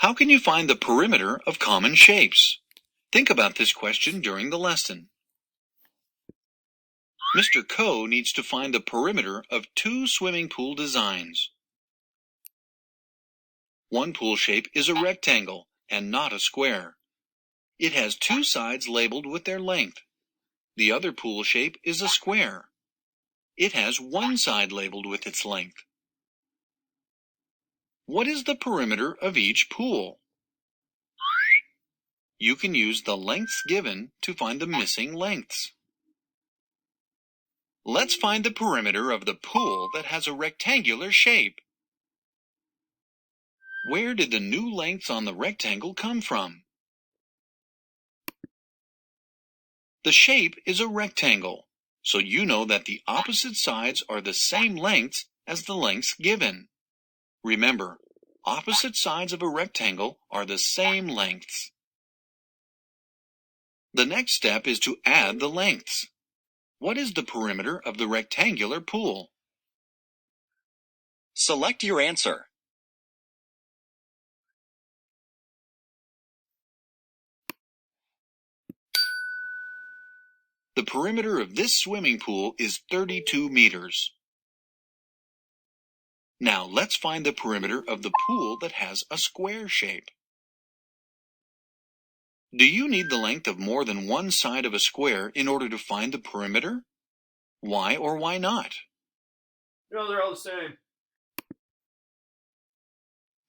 How can you find the perimeter of common shapes? Think about this question during the lesson. Mr. Ko needs to find the perimeter of two swimming pool designs. One pool shape is a rectangle and not a square. It has two sides labeled with their length. The other pool shape is a square. It has one side labeled with its length. What is the perimeter of each pool? You can use the lengths given to find the missing lengths. Let's find the perimeter of the pool that has a rectangular shape. Where did the new lengths on the rectangle come from? The shape is a rectangle, so you know that the opposite sides are the same lengths as the lengths given. Remember, opposite sides of a rectangle are the same lengths. The next step is to add the lengths. What is the perimeter of the rectangular pool? Select your answer. The perimeter of this swimming pool is 32 meters. Now let's find the perimeter of the pool that has a square shape. Do you need the length of more than one side of a square in order to find the perimeter? Why or why not? No, they're all the same.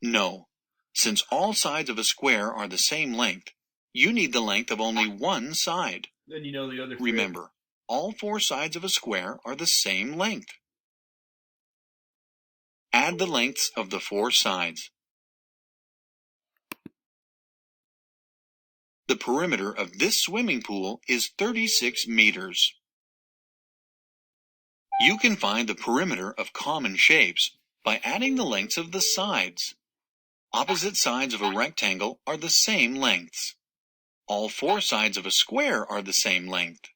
No. Since all sides of a square are the same length, you need the length of only one side. Then you know the other three. Remember, all four sides of a square are the same length. Add the lengths of the four sides. The perimeter of this swimming pool is 36 meters. You can find the perimeter of common shapes by adding the lengths of the sides. Opposite sides of a rectangle are the same lengths. All four sides of a square are the same length.